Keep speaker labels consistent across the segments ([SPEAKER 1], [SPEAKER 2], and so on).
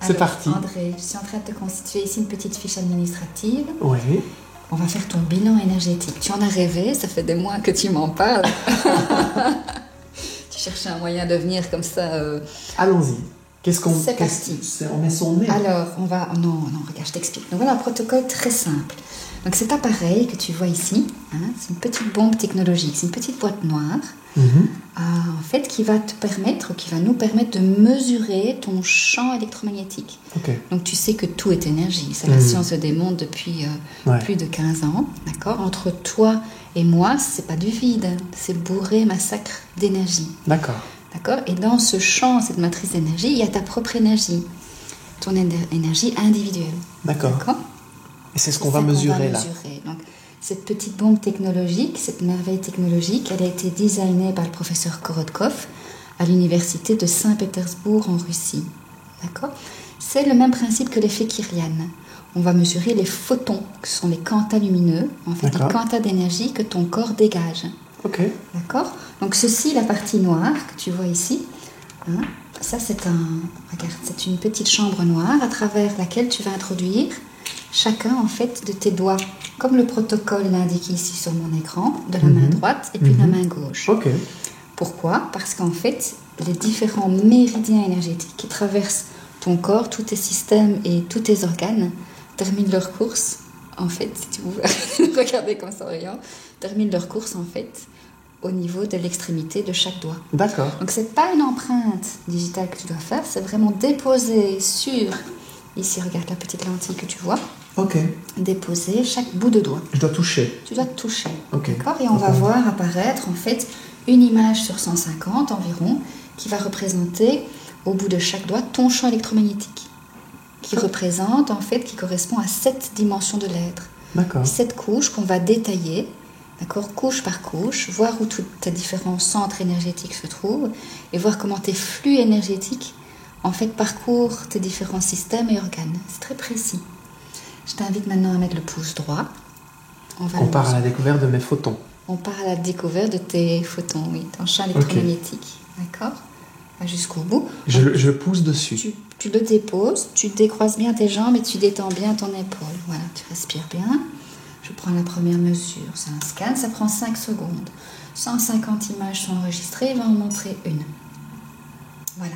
[SPEAKER 1] C'est parti.
[SPEAKER 2] André, je suis en train de te constituer ici une petite fiche administrative.
[SPEAKER 1] Oui.
[SPEAKER 2] On va faire ton bilan énergétique. Tu en as rêvé, ça fait des mois que tu m'en parles. Tu cherchais un moyen de venir comme ça.
[SPEAKER 1] Allons-y.
[SPEAKER 2] C'est parti.
[SPEAKER 1] On met son nez.
[SPEAKER 2] Alors, on va... Non, regarde, je t'explique. Donc voilà un protocole très simple. Donc cet appareil que tu vois ici, c'est une petite bombe technologique, c'est une petite boîte noire, en fait, qui va te permettre, ou qui va nous permettre de mesurer ton champ électromagnétique.
[SPEAKER 1] Okay.
[SPEAKER 2] Donc tu sais que tout est énergie, ça la science le démontre depuis plus de 15 ans, d'accord. Entre toi et moi, c'est pas du vide, c'est bourré massacre d'énergie.
[SPEAKER 1] D'accord.
[SPEAKER 2] D'accord. Et dans ce champ, cette matrice d'énergie, il y a ta propre énergie, ton énergie individuelle.
[SPEAKER 1] D'accord. Et c'est ce qu'on va mesurer là.
[SPEAKER 2] Donc, cette petite bombe technologique, cette merveille technologique, elle a été designée par le professeur Korotkov à l'université de Saint-Pétersbourg en Russie. D'accord. C'est le même principe que l'effet Kirlian. On va mesurer les photons, que sont les quantas lumineux, en fait, les quantas d'énergie que ton corps dégage.
[SPEAKER 1] Ok.
[SPEAKER 2] D'accord. Donc ceci, la partie noire que tu vois ici, ça c'est une petite chambre noire à travers laquelle tu vas introduire chacun en fait de tes doigts, comme le protocole l'indique ici sur mon écran, de la main droite et puis de la main gauche.
[SPEAKER 1] Ok.
[SPEAKER 2] Pourquoi ? Parce qu'en fait, les différents méridiens énergétiques qui traversent ton corps, tous tes systèmes et tous tes organes terminent leur course, en fait, si tu veux regarder comme ça, terminent leur course en fait au niveau de l'extrémité de chaque doigt.
[SPEAKER 1] D'accord.
[SPEAKER 2] Donc c'est pas une empreinte digitale que tu dois faire, c'est vraiment déposer sur, ici regarde la petite lentille que tu vois, déposer chaque bout de doigt.
[SPEAKER 1] Je dois toucher.
[SPEAKER 2] Tu dois toucher.
[SPEAKER 1] Okay.
[SPEAKER 2] D'accord. Et on va voir apparaître en fait une image sur 150 environ qui va représenter au bout de chaque doigt ton champ électromagnétique qui représente en fait, qui correspond à 7 dimensions de l'être.
[SPEAKER 1] D'accord.
[SPEAKER 2] 7 couches qu'on va détailler, d'accord, couche par couche, voir où tous tes différents centres énergétiques se trouvent et voir comment tes flux énergétiques en fait parcourent tes différents systèmes et organes. C'est très précis. Je t'invite maintenant à mettre le pouce droit.
[SPEAKER 1] On part à la découverte de mes photons.
[SPEAKER 2] On part à la découverte de tes photons, oui, ton champ électromagnétique. D'accord ? Jusqu'au bout.
[SPEAKER 1] Je pousse dessus.
[SPEAKER 2] Tu le déposes, tu décroises bien tes jambes et tu détends bien ton épaule. Voilà, tu respires bien. Je prends la première mesure. C'est un scan, ça prend 5 secondes. 150 images sont enregistrées, il va en montrer une. Voilà.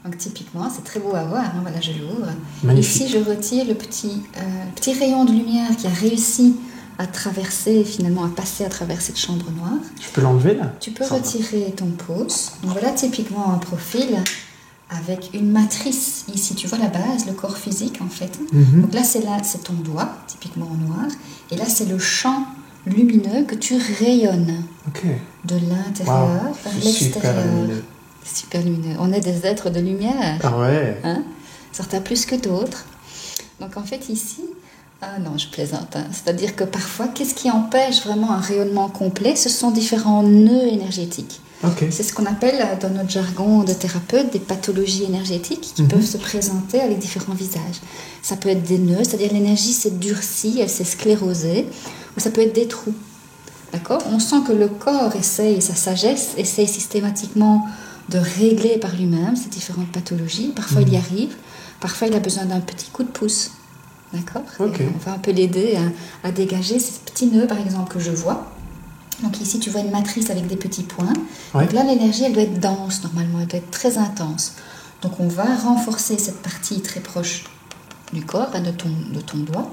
[SPEAKER 2] Donc typiquement, c'est très beau à voir. Voilà, je l'ouvre.
[SPEAKER 1] Magnifique.
[SPEAKER 2] Ici, je retire le petit rayon de lumière qui a réussi à traverser, finalement à passer à travers cette chambre noire.
[SPEAKER 1] Je peux l'enlever là ?
[SPEAKER 2] Tu peux retirer ton pouce. Donc voilà typiquement un profil avec une matrice. Ici, tu vois la base, le corps physique en fait. Donc là, c'est ton doigt, typiquement en noir. Et là, c'est le champ lumineux que tu rayonnes de l'intérieur vers l'extérieur. Super lumineux. On est des êtres de lumière.
[SPEAKER 1] Ah ouais.
[SPEAKER 2] Certains plus que d'autres. Donc en fait ici, non, je plaisante. C'est-à-dire que parfois, qu'est-ce qui empêche vraiment un rayonnement complet ? Ce sont différents nœuds énergétiques. C'est ce qu'on appelle dans notre jargon de thérapeute des pathologies énergétiques qui peuvent se présenter avec différents visages. Ça peut être des nœuds, c'est-à-dire l'énergie s'est durcie, elle s'est sclérosée, ou ça peut être des trous. D'accord ? On sent que le corps essaye, sa sagesse essaye systématiquement de régler par lui-même ces différentes pathologies. Parfois il y arrive, parfois il a besoin d'un petit coup de pouce. D'accord ? On va un peu l'aider à dégager ces petits nœuds, par exemple, que je vois. Donc ici, tu vois une matrice avec des petits points. Donc là, l'énergie, elle doit être dense, normalement. Elle doit être très intense. Donc on va renforcer cette partie très proche du corps, de ton doigt.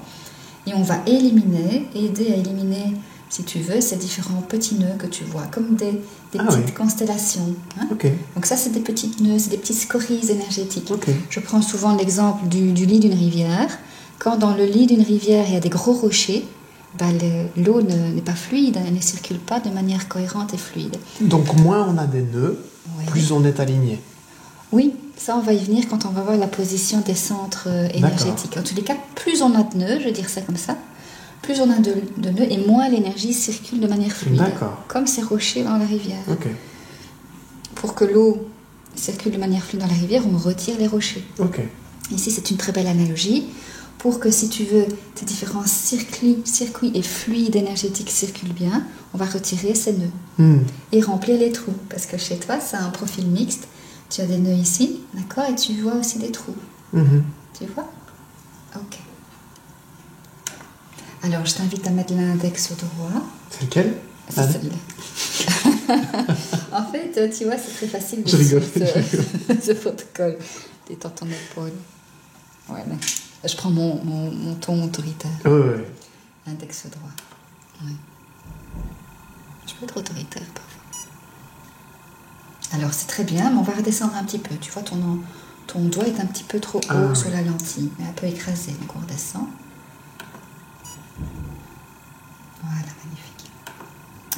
[SPEAKER 2] Et on va aider à éliminer, si tu veux, ces différents petits nœuds que tu vois, comme des petites constellations. Donc ça, c'est des petits nœuds, c'est des petites scories énergétiques. Je prends souvent l'exemple du lit d'une rivière. Quand dans le lit d'une rivière, il y a des gros rochers, l'eau n'est pas fluide, elle ne circule pas de manière cohérente et fluide.
[SPEAKER 1] Donc moins on a des nœuds, plus on est aligné.
[SPEAKER 2] Oui, ça on va y venir quand on va voir la position des centres énergétiques. En tous les cas, plus on a de nœuds, je vais dire ça comme ça, plus on a de nœuds et moins l'énergie circule de manière fluide. Comme ces rochers dans la rivière. Pour que l'eau circule de manière fluide dans la rivière, on retire les rochers. Ici, c'est une très belle analogie. Pour que, si tu veux, tes différents circuits et fluides énergétiques circulent bien, on va retirer ces nœuds et remplir les trous. Parce que chez toi, c'est un profil mixte. Tu as des nœuds ici, d'accord, et tu vois aussi des trous. Tu vois? Ok. Alors, je t'invite à mettre l'index droit.
[SPEAKER 1] C'est lequel?
[SPEAKER 2] C'est celui-là. En fait, tu vois, c'est très facile de
[SPEAKER 1] Je rigole.
[SPEAKER 2] ce protocole. Détends ton épaule. Ouais, mais je prends mon ton autoritaire.
[SPEAKER 1] Oui.
[SPEAKER 2] Index droit. Ouais. Je peux être autoritaire parfois. Alors, c'est très bien, mais on va redescendre un petit peu. Tu vois, ton doigt est un petit peu trop haut sur la lentille, mais un peu écrasé. Donc, on redescend. Voilà, magnifique.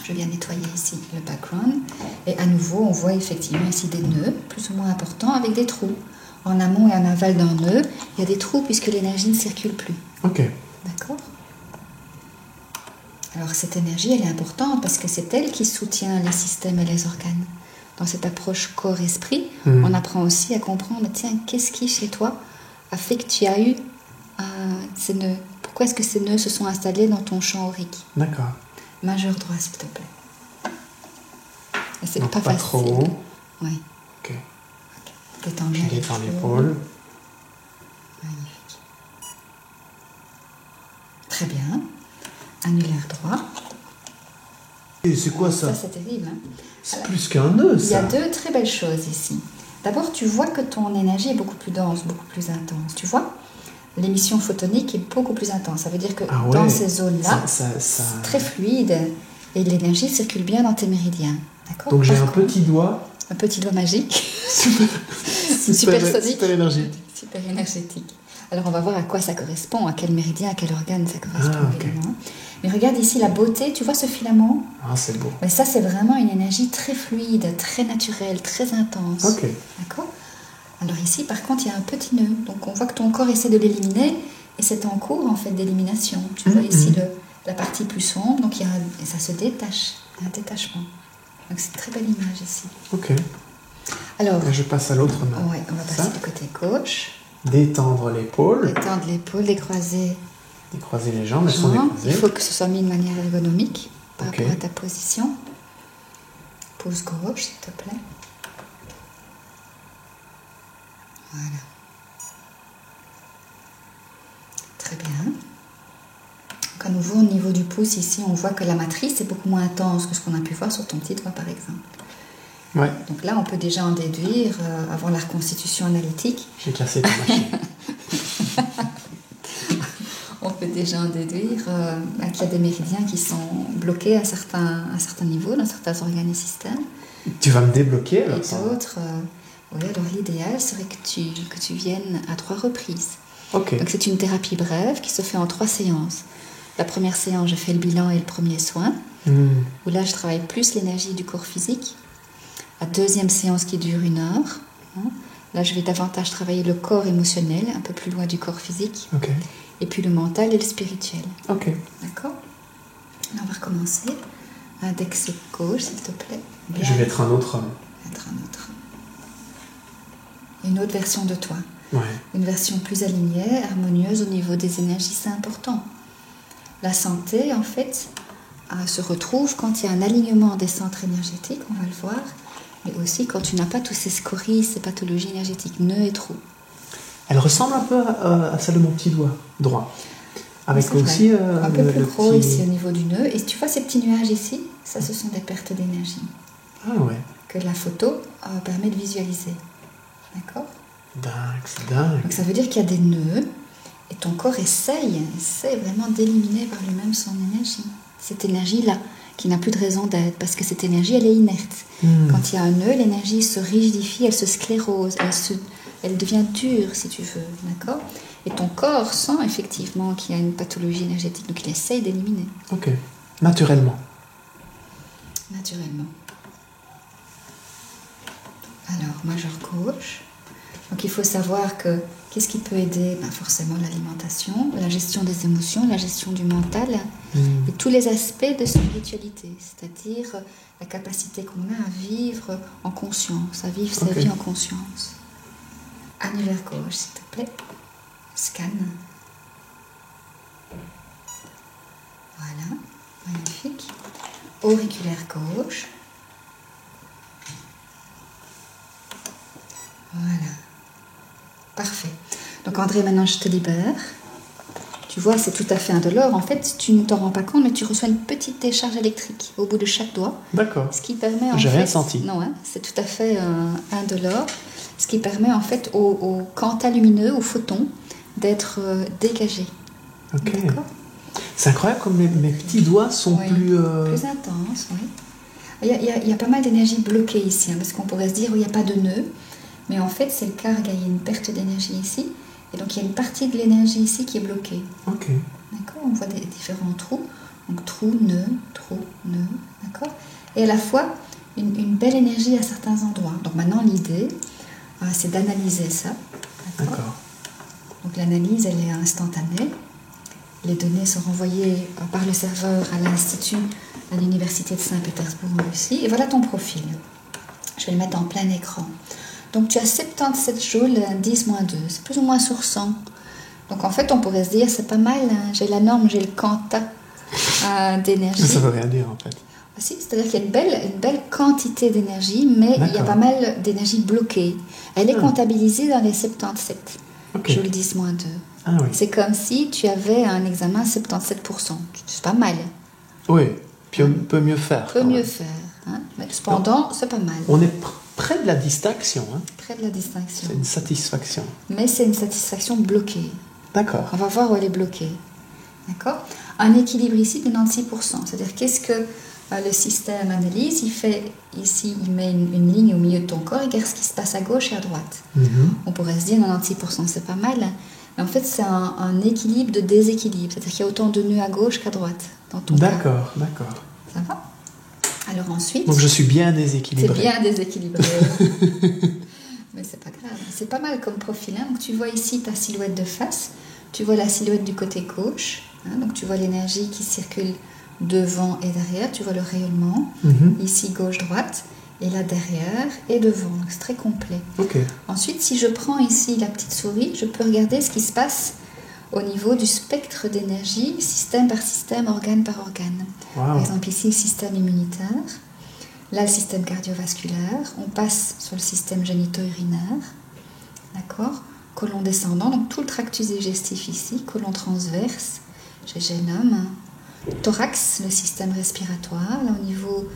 [SPEAKER 2] Je viens nettoyer ici le background. Et à nouveau, on voit effectivement ici des nœuds, plus ou moins importants, avec des trous. En amont et en aval d'un nœud, il y a des trous puisque l'énergie ne circule plus.
[SPEAKER 1] Ok.
[SPEAKER 2] D'accord? Alors, cette énergie, elle est importante parce que c'est elle qui soutient les systèmes et les organes. Dans cette approche corps-esprit, on apprend aussi à comprendre, tiens, qu'est-ce qui, chez toi, a fait que tu as eu ces nœuds? Pourquoi est-ce que ces nœuds se sont installés dans ton champ aurique?
[SPEAKER 1] D'accord.
[SPEAKER 2] Majeur droit, s'il te plaît. Et c'est
[SPEAKER 1] Donc,
[SPEAKER 2] pas
[SPEAKER 1] pas
[SPEAKER 2] facile.
[SPEAKER 1] trop haut.
[SPEAKER 2] Oui.
[SPEAKER 1] Ok.
[SPEAKER 2] Détends
[SPEAKER 1] Je
[SPEAKER 2] bien
[SPEAKER 1] détends l'épaule.
[SPEAKER 2] Magnifique. Très bien. Annulaire droit.
[SPEAKER 1] Et c'est quoi ça?
[SPEAKER 2] Ça, c'est terrible. Hein?
[SPEAKER 1] C'est plus qu'un nœud, ça.
[SPEAKER 2] Il y a deux très belles choses ici. D'abord, tu vois que ton énergie est beaucoup plus dense, beaucoup plus intense. Tu vois? L'émission photonique est beaucoup plus intense. Ça veut dire que dans ces zones-là, c'est très fluide et l'énergie circule bien dans tes méridiens. D'accord?
[SPEAKER 1] Donc j'ai un petit doigt.
[SPEAKER 2] Un petit doigt magique.
[SPEAKER 1] Supersonique. Super énergétique.
[SPEAKER 2] Super énergétique. Alors on va voir à quoi ça correspond, à quel méridien, à quel organe ça correspond. Évidemment. Mais regarde ici la beauté, tu vois ce filament?
[SPEAKER 1] Ah, c'est beau.
[SPEAKER 2] Mais ça, c'est vraiment une énergie très fluide, très naturelle, très intense.
[SPEAKER 1] Ok.
[SPEAKER 2] D'accord? Alors ici, par contre, il y a un petit nœud. Donc on voit que ton corps essaie de l'éliminer et c'est en cours en fait d'élimination. Tu vois ici la partie plus sombre, donc et ça se détache, il y a un détachement. Donc c'est une très belle image ici.
[SPEAKER 1] Ok.
[SPEAKER 2] Alors,
[SPEAKER 1] là, je passe à l'autre main.
[SPEAKER 2] Oui, on va passer du côté gauche.
[SPEAKER 1] Détendre l'épaule.
[SPEAKER 2] Détendre l'épaule, décroiser.
[SPEAKER 1] Décroiser les jambes, elles sont décroisées.
[SPEAKER 2] Il faut que ce soit mis de manière ergonomique par rapport à ta position. Pouce gauche, s'il te plaît. Voilà. Très bien. Donc à nouveau, au niveau du pouce, ici, on voit que la matrice est beaucoup moins intense que ce qu'on a pu voir sur ton petit doigt, par exemple.
[SPEAKER 1] Ouais.
[SPEAKER 2] Donc là, on peut déjà en déduire, avant la reconstitution analytique.
[SPEAKER 1] J'ai cassé ta machine.
[SPEAKER 2] On peut déjà en déduire qu'il y a des méridiens qui sont bloqués à certains niveaux, dans certains organes et systèmes.
[SPEAKER 1] Tu vas me débloquer alors?
[SPEAKER 2] Et d'autres, oui, alors l'idéal serait que tu viennes à 3 reprises.
[SPEAKER 1] Ok.
[SPEAKER 2] Donc c'est une thérapie brève qui se fait en 3 séances. La première séance, je fais le bilan et le premier soin, où là je travaille plus l'énergie du corps physique. La deuxième séance qui dure 1 heure, là je vais davantage travailler le corps émotionnel, un peu plus loin du corps physique.
[SPEAKER 1] Ok.
[SPEAKER 2] Et puis le mental et le spirituel.
[SPEAKER 1] Ok.
[SPEAKER 2] D'accord? Là, on va recommencer. Index gauche, s'il te plaît. Bien.
[SPEAKER 1] Je vais être un autre homme.
[SPEAKER 2] Une autre version de toi.
[SPEAKER 1] Ouais.
[SPEAKER 2] Une version plus alignée, harmonieuse au niveau des énergies, c'est important. La santé, en fait, se retrouve quand il y a un alignement des centres énergétiques, on va le voir, mais aussi quand tu n'as pas tous ces scories, ces pathologies énergétiques, nœuds et trous.
[SPEAKER 1] Elle ressemble un peu à celle de mon petit doigt droit. Avec aussi
[SPEAKER 2] un peu plus gros
[SPEAKER 1] petit...
[SPEAKER 2] ici au niveau du nœud. Et tu vois ces petits nuages ici, ça ce sont des pertes d'énergie.
[SPEAKER 1] Ah ouais.
[SPEAKER 2] Que la photo permet de visualiser. D'accord?
[SPEAKER 1] Dingue, c'est dingue.
[SPEAKER 2] Donc ça veut dire qu'il y a des nœuds et ton corps essaye vraiment d'éliminer par lui-même son énergie. Cette énergie-là, qui n'a plus de raison d'être, parce que cette énergie, elle est inerte. Quand il y a un nœud, l'énergie se rigidifie, elle se sclérose, elle devient dure, si tu veux, d'accord? Et ton corps sent effectivement qu'il y a une pathologie énergétique, donc il essaye d'éliminer.
[SPEAKER 1] Ok, naturellement.
[SPEAKER 2] Naturellement. Alors, majeur gauche. Donc il faut savoir que qu'est-ce qui peut aider? Forcément l'alimentation, la gestion des émotions, la gestion du mental et tous les aspects de spiritualité, c'est-à-dire la capacité qu'on a à vivre en conscience, à vivre sa vie en conscience. Annulaire gauche, s'il te plaît. Scan. Voilà, magnifique. Auriculaire gauche. Voilà. Parfait. André, maintenant je te libère. Tu vois, c'est tout à fait indolore. En fait, tu ne t'en rends pas compte, mais tu reçois une petite décharge électrique au bout de chaque doigt.
[SPEAKER 1] D'accord.
[SPEAKER 2] Ce qui permet
[SPEAKER 1] J'ai rien senti.
[SPEAKER 2] Non, hein, c'est tout à fait indolore. Ce qui permet en fait aux quanta lumineux, aux photons, d'être dégagés.
[SPEAKER 1] Ok. D'accord. C'est incroyable comme mes petits doigts sont plus
[SPEAKER 2] intenses, oui. Il y a pas mal d'énergie bloquée ici, hein, parce qu'on pourrait se dire il n'y a pas de nœud, mais en fait c'est le cas, il y a une perte d'énergie ici, et donc il y a une partie de l'énergie ici qui est bloquée.
[SPEAKER 1] Ok.
[SPEAKER 2] D'accord, on voit des différents trous, donc trou, nœud, d'accord, et à la fois une belle énergie à certains endroits. Donc maintenant l'idée, c'est d'analyser ça.
[SPEAKER 1] D'accord.
[SPEAKER 2] Donc l'analyse, elle est instantanée. Les données sont renvoyées par le serveur à l'Institut à l'Université de Saint-Pétersbourg en Russie. Et voilà ton profil. Je vais le mettre en plein écran. Donc tu as 77 joules 10-2. C'est plus ou moins sur 100. Donc en fait, on pourrait se dire, c'est pas mal. Hein. J'ai la norme, j'ai le quanta d'énergie.
[SPEAKER 1] Ça veut rien dire en fait.
[SPEAKER 2] Si, c'est-à-dire qu'il y a une belle quantité d'énergie, mais il y a pas mal d'énergie bloquée. Elle est comptabilisée dans les 77. Joules 10-2.
[SPEAKER 1] Ah, oui.
[SPEAKER 2] C'est comme si tu avais un examen à 77%. C'est pas mal.
[SPEAKER 1] Oui, puis on peut mieux faire.
[SPEAKER 2] Mieux faire. Hein. Mais cependant, c'est pas mal.
[SPEAKER 1] On est près de la distinction. Hein.
[SPEAKER 2] Près de la distinction.
[SPEAKER 1] C'est une satisfaction.
[SPEAKER 2] Mais c'est une satisfaction bloquée.
[SPEAKER 1] D'accord.
[SPEAKER 2] On va voir où elle est bloquée. D'accord. Un équilibre ici de 96%. C'est-à-dire qu'est-ce que le système analyse? Il fait ici, il met une ligne au milieu de ton corps et regarde ce qui se passe à gauche et à droite. On pourrait se dire 96%, c'est pas mal. Mais en fait, c'est un équilibre de déséquilibre. C'est-à-dire qu'il y a autant de nœuds à gauche qu'à droite dans ton cas.
[SPEAKER 1] D'accord.
[SPEAKER 2] Ça va? Alors ensuite...
[SPEAKER 1] Donc je suis bien déséquilibré.
[SPEAKER 2] C'est bien déséquilibré. Mais c'est pas grave. C'est pas mal comme profil. Hein. Donc tu vois ici ta silhouette de face. Tu vois la silhouette du côté gauche. Hein. Donc tu vois l'énergie qui circule devant et derrière. Tu vois le rayonnement. Ici, gauche-droite. Et là derrière et devant. Donc c'est très complet.
[SPEAKER 1] Okay.
[SPEAKER 2] Ensuite, si je prends ici la petite souris, je peux regarder ce qui se passe au niveau du spectre d'énergie, système par système, organe par organe.
[SPEAKER 1] Wow.
[SPEAKER 2] Par exemple, ici, le système immunitaire. Là, le système cardiovasculaire. On passe sur le système génito-urinaire. D'accord? Côlon descendant, donc tout le tractus digestif ici. Côlon transverse, génome. Thorax, le système respiratoire. Là, au niveau...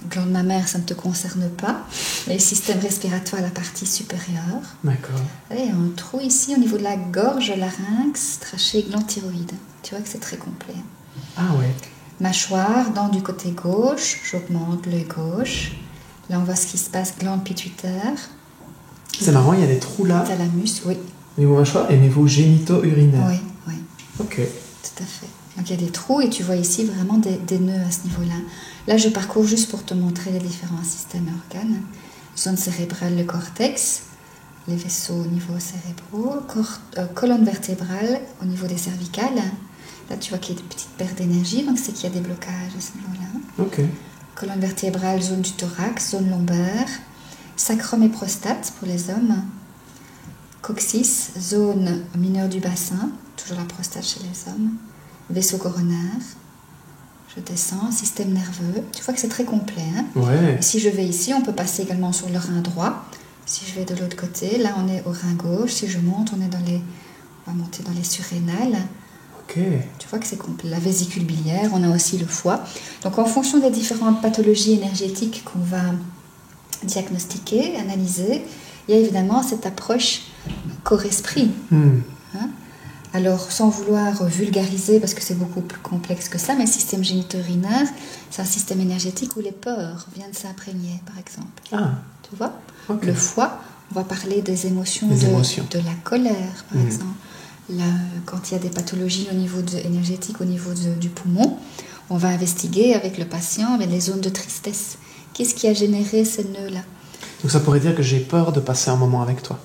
[SPEAKER 2] glande mammaire, ça ne te concerne pas. Mais le système respiratoire, la partie supérieure.
[SPEAKER 1] D'accord.
[SPEAKER 2] Et un trou ici au niveau de la gorge, larynx, trachée, glande thyroïde. Tu vois que c'est très complet.
[SPEAKER 1] Ah ouais.
[SPEAKER 2] Mâchoire, dents du côté gauche, j'augmente l'œil gauche. Là, on voit ce qui se passe, glande pituitaire.
[SPEAKER 1] C'est marrant, il y a des trous là.
[SPEAKER 2] Thalamus, oui.
[SPEAKER 1] Niveau mâchoire et niveau génito-urinaire.
[SPEAKER 2] Oui.
[SPEAKER 1] Ok.
[SPEAKER 2] Tout à fait. Donc il y a des trous et tu vois ici vraiment des nœuds à ce niveau-là. Là, je parcours juste pour te montrer les différents systèmes et organes. Zone cérébrale, le cortex, les vaisseaux au niveau cérébraux, colonne vertébrale au niveau des cervicales. Là, tu vois qu'il y a des petites pertes d'énergie, donc c'est qu'il y a des blocages à ce niveau-là.
[SPEAKER 1] Ok.
[SPEAKER 2] Colonne vertébrale, zone du thorax, zone lombaire, sacrum et prostate pour les hommes. Coccyx, zone mineure du bassin, toujours la prostate chez les hommes. Vaisseau coronaire. Je descends, système nerveux. Tu vois que c'est très complet. Hein?
[SPEAKER 1] Ouais.
[SPEAKER 2] Si je vais ici, on peut passer également sur le rein droit. Si je vais de l'autre côté, là on est au rein gauche. Si je monte, on va monter dans les surrénales.
[SPEAKER 1] Ok.
[SPEAKER 2] Tu vois que c'est complet. La vésicule biliaire, on a aussi le foie. Donc en fonction des différentes pathologies énergétiques qu'on va diagnostiquer, analyser, il y a évidemment cette approche corps-esprit. Hein? Alors, sans vouloir vulgariser, parce que c'est beaucoup plus complexe que ça, mais le système génito-urinaire, c'est un système énergétique où les peurs viennent s'imprégner, par exemple.
[SPEAKER 1] Ah.
[SPEAKER 2] Tu vois?
[SPEAKER 1] Okay.
[SPEAKER 2] Le foie, on va parler des émotions, de la colère, par exemple. Quand il y a des pathologies énergétiques au niveau du poumon, on va investiguer avec le patient les zones de tristesse. Qu'est-ce qui a généré ces nœuds-là?
[SPEAKER 1] Donc ça pourrait dire que j'ai peur de passer un moment avec toi.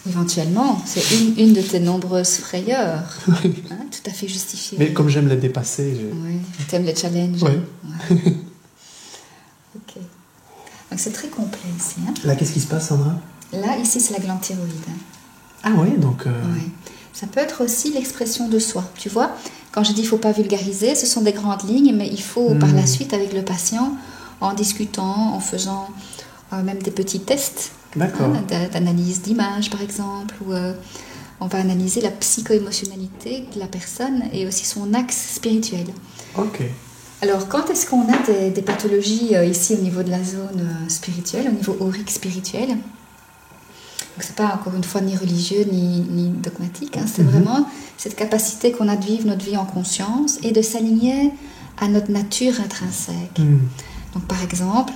[SPEAKER 2] Éventuellement, c'est une de tes nombreuses frayeurs, hein, tout à fait justifiée.
[SPEAKER 1] Mais comme j'aime les dépasser...
[SPEAKER 2] Oui, tu aimes les challenges.
[SPEAKER 1] Oui.
[SPEAKER 2] Ouais. Ok. Donc c'est très complet ici. Hein.
[SPEAKER 1] Là, qu'est-ce qui se passe, Sandra?
[SPEAKER 2] Là, ici, c'est la glande thyroïde.
[SPEAKER 1] Ah oui, donc...
[SPEAKER 2] Oui. Ça peut être aussi l'expression de soi. Tu vois, quand je dis qu'il ne faut pas vulgariser, ce sont des grandes lignes, mais il faut par la suite, avec le patient, en discutant, en faisant même des petits tests.
[SPEAKER 1] D'accord.
[SPEAKER 2] D'analyse d'image par exemple, ou on va analyser la psycho-émotionnalité de la personne et aussi son axe spirituel.
[SPEAKER 1] Ok.
[SPEAKER 2] Alors, quand est-ce qu'on a des pathologies ici au niveau de la zone spirituelle, au niveau aurique spirituel? Donc, c'est pas encore une fois ni religieux ni dogmatique, hein, c'est vraiment cette capacité qu'on a de vivre notre vie en conscience et de s'aligner à notre nature intrinsèque. Donc, par exemple,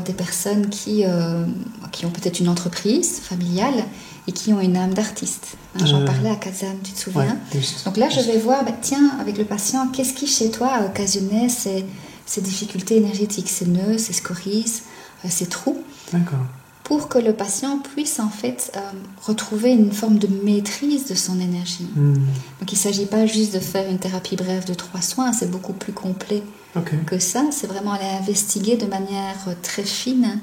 [SPEAKER 2] des personnes qui ont peut-être une entreprise familiale et qui ont une âme d'artiste. J'en parlais à Kazan, tu te souviens? Donc là, je vais voir, tiens, avec le patient, qu'est-ce qui chez toi a occasionné ces difficultés énergétiques, ces nœuds, ces scories, ces trous.
[SPEAKER 1] D'accord.
[SPEAKER 2] Pour que le patient puisse en fait retrouver une forme de maîtrise de son énergie. Donc il ne s'agit pas juste de faire une thérapie brève de 3 soins, c'est beaucoup plus complet que ça. C'est vraiment aller investiguer de manière très fine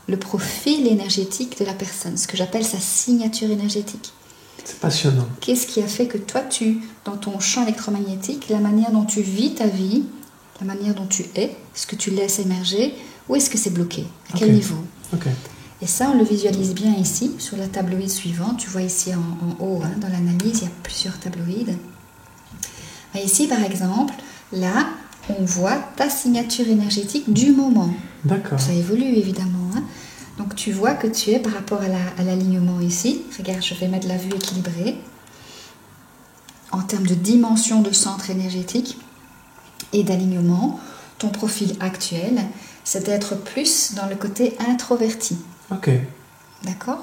[SPEAKER 2] le profil énergétique de la personne, ce que j'appelle sa signature énergétique.
[SPEAKER 1] C'est passionnant.
[SPEAKER 2] Qu'est-ce qui a fait que toi, dans ton champ électromagnétique, la manière dont tu vis ta vie, la manière dont tu es, ce que tu laisses émerger, où est-ce que c'est bloqué? À quel niveau? Et ça, on le visualise bien ici, sur la tabloïde suivante. Tu vois ici en haut, dans l'analyse, il y a plusieurs tabloïdes. Et ici, par exemple, là, on voit ta signature énergétique du moment.
[SPEAKER 1] D'accord.
[SPEAKER 2] Ça évolue, évidemment. Donc, tu vois que tu es par rapport à l'alignement ici. Regarde, je vais mettre la vue équilibrée. En termes de dimension de centre énergétique et d'alignement, ton profil actuel, c'est d'être plus dans le côté introverti.
[SPEAKER 1] Ok.
[SPEAKER 2] D'accord?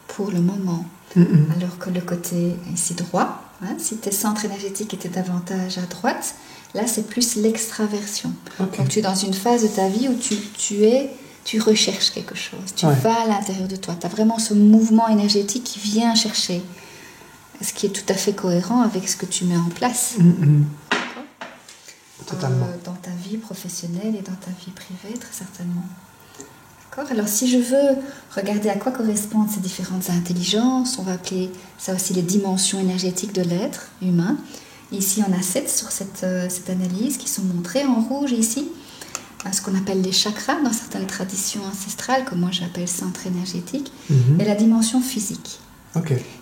[SPEAKER 2] Pour le moment. Alors que le côté ici droit, si tes centres énergétiques étaient davantage à droite, là c'est plus l'extraversion. Donc tu es dans une phase de ta vie où tu recherches quelque chose. Tu vas à l'intérieur de toi. Tu as vraiment ce mouvement énergétique qui vient chercher. Ce qui est tout à fait cohérent avec ce que tu mets en place.
[SPEAKER 1] Totalement.
[SPEAKER 2] Dans ta vie professionnelle et dans ta vie privée, très certainement. D'accord? Alors, si je veux regarder à quoi correspondent ces différentes intelligences, on va appeler ça aussi les dimensions énergétiques de l'être humain. Ici, on a 7 sur cette analyse qui sont montrées en rouge ici. Ce qu'on appelle les chakras dans certaines traditions ancestrales, comme moi j'appelle centre énergétique, et la dimension physique.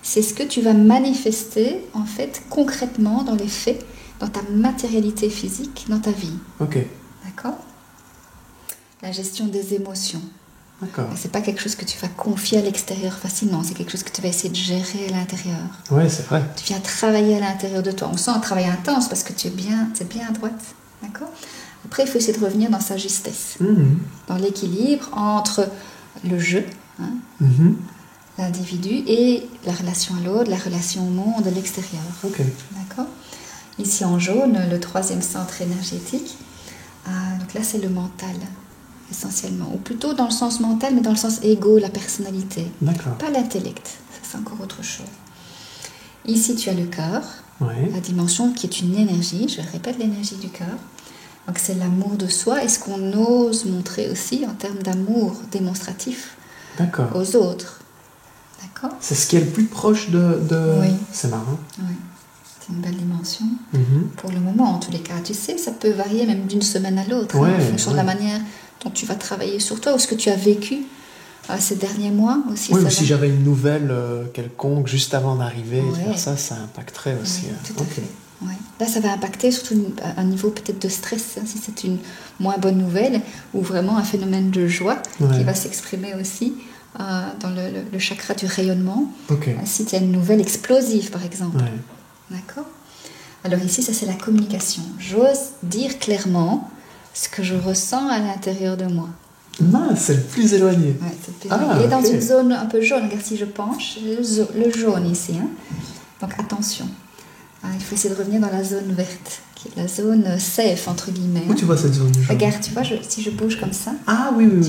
[SPEAKER 2] C'est ce que tu vas manifester en fait concrètement dans les faits, dans ta matérialité physique, dans ta vie. D'accord? La gestion des émotions. C'est pas quelque chose que tu vas confier à l'extérieur facilement, c'est quelque chose que tu vas essayer de gérer à l'intérieur.
[SPEAKER 1] Oui, c'est vrai.
[SPEAKER 2] Tu viens travailler à l'intérieur de toi. On sent un travail intense parce que tu es bien à droite. D'accord? Après, il faut essayer de revenir dans sa justesse, dans l'équilibre entre le jeu, l'individu, et la relation à l'autre, la relation au monde, à l'extérieur. D'accord? Ici en jaune, le 3e centre énergétique. Donc là, c'est le mental, essentiellement. Ou plutôt dans le sens mental, mais dans le sens égo, la personnalité. Pas l'intellect. Ça, c'est encore autre chose. Ici, tu as le cœur, la dimension qui est une énergie. Je répète, l'énergie du cœur. Donc c'est l'amour de soi et ce qu'on ose montrer aussi en termes d'amour démonstratif aux autres. D'accord?
[SPEAKER 1] C'est ce qui est le plus proche de...
[SPEAKER 2] Oui.
[SPEAKER 1] C'est marrant.
[SPEAKER 2] Oui, c'est une belle dimension. Pour le moment, en tous les cas. Tu sais, ça peut varier même d'une semaine à l'autre, en fonction de la manière dont tu vas travailler sur toi ou ce que tu as vécu ces derniers mois aussi.
[SPEAKER 1] Oui, ou si j'avais une nouvelle quelconque juste avant d'arriver, ça impacterait aussi.
[SPEAKER 2] Tout à fait. Ouais. Là, ça va impacter surtout un niveau peut-être de stress, si c'est une moins bonne nouvelle, ou vraiment un phénomène de joie qui va s'exprimer aussi dans le chakra du rayonnement. Si tu as une nouvelle explosive, par exemple. D'accord? Alors ici, ça c'est la communication. J'ose dire clairement ce que je ressens à l'intérieur de moi.
[SPEAKER 1] C'est le plus éloigné.
[SPEAKER 2] C'est le plus éloigné. Il est dans une zone un peu jaune. Regarde, si je penche, le jaune ici. Donc attention. Il faut essayer de revenir dans la zone verte, qui est la zone safe, entre guillemets.
[SPEAKER 1] Où tu vois cette zone jaune?
[SPEAKER 2] Regarde, tu vois, si je bouge comme ça,
[SPEAKER 1] tu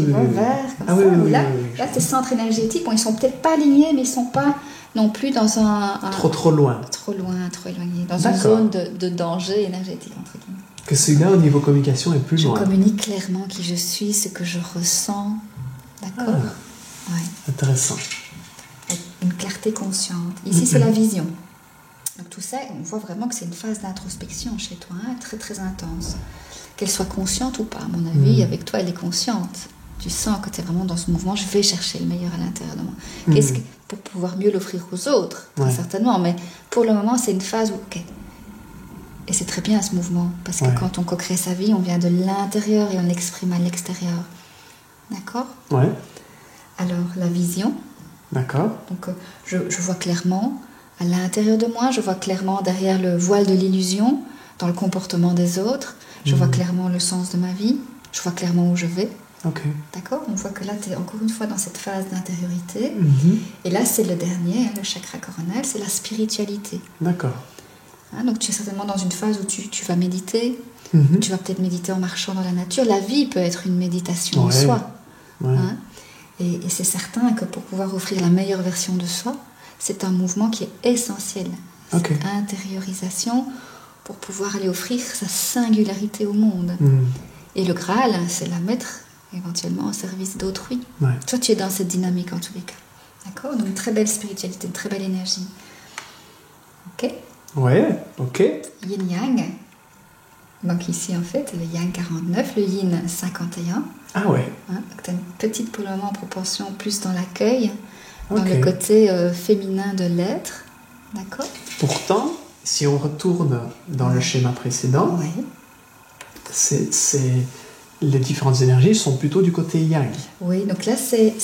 [SPEAKER 2] vois vert, comme ça. Là, tes centres énergétiques, ils sont peut-être pas alignés, mais ils sont pas non plus dans un
[SPEAKER 1] trop loin.
[SPEAKER 2] Trop loin, trop éloigné. Dans une zone de danger énergétique, entre guillemets.
[SPEAKER 1] Que celui-là, au niveau communication, est plus loin.
[SPEAKER 2] Je communique clairement qui je suis, ce que je ressens. D'accord?
[SPEAKER 1] Intéressant.
[SPEAKER 2] Avec une clarté consciente. Ici, c'est la vision. Donc tout ça, on voit vraiment que c'est une phase d'introspection chez toi, très très intense. Qu'elle soit consciente ou pas, à mon avis, avec toi, elle est consciente. Tu sens que tu es vraiment dans ce mouvement, je vais chercher le meilleur à l'intérieur de moi. Pour pouvoir mieux l'offrir aux autres, très certainement. Mais pour le moment, c'est une phase où... ok. Et c'est très bien ce mouvement, parce que quand on co-crée sa vie, on vient de l'intérieur et on l'exprime à l'extérieur. D'accord ?
[SPEAKER 1] Ouais.
[SPEAKER 2] Alors, la vision.
[SPEAKER 1] D'accord.
[SPEAKER 2] Donc, je vois clairement à l'intérieur de moi, je vois clairement derrière le voile de l'illusion, dans le comportement des autres, je vois clairement le sens de ma vie, je vois clairement où je vais.
[SPEAKER 1] Ok.
[SPEAKER 2] D'accord ? On voit que là, tu es encore une fois dans cette phase d'intériorité. Et là, c'est le dernier, le chakra coronal, c'est la spiritualité.
[SPEAKER 1] D'accord.
[SPEAKER 2] Donc tu es certainement dans une phase où tu vas méditer, tu vas peut-être méditer en marchant dans la nature. La vie peut être une méditation en soi.
[SPEAKER 1] Ouais.
[SPEAKER 2] Et c'est certain que pour pouvoir offrir la meilleure version de soi, c'est un mouvement qui est essentiel. Cette intériorisation pour pouvoir aller offrir sa singularité au monde. Et le Graal, c'est la mettre éventuellement au service d'autrui.
[SPEAKER 1] Ouais.
[SPEAKER 2] Toi, tu es dans cette dynamique en tous les cas. D'accord ? Donc une très belle spiritualité, une très belle énergie. Ok ?
[SPEAKER 1] Ouais, ok.
[SPEAKER 2] Yin-Yang. Donc ici, en fait, le Yang 49, le Yin 51.
[SPEAKER 1] Ah ouais.
[SPEAKER 2] Donc tu as une petite, pour le moment, en proportion plus dans l'accueil, dans le côté féminin de l'être. D'accord ?
[SPEAKER 1] Pourtant, si on retourne dans le schéma précédent, les différentes énergies sont plutôt du côté Yang.
[SPEAKER 2] Oui, donc là, c'est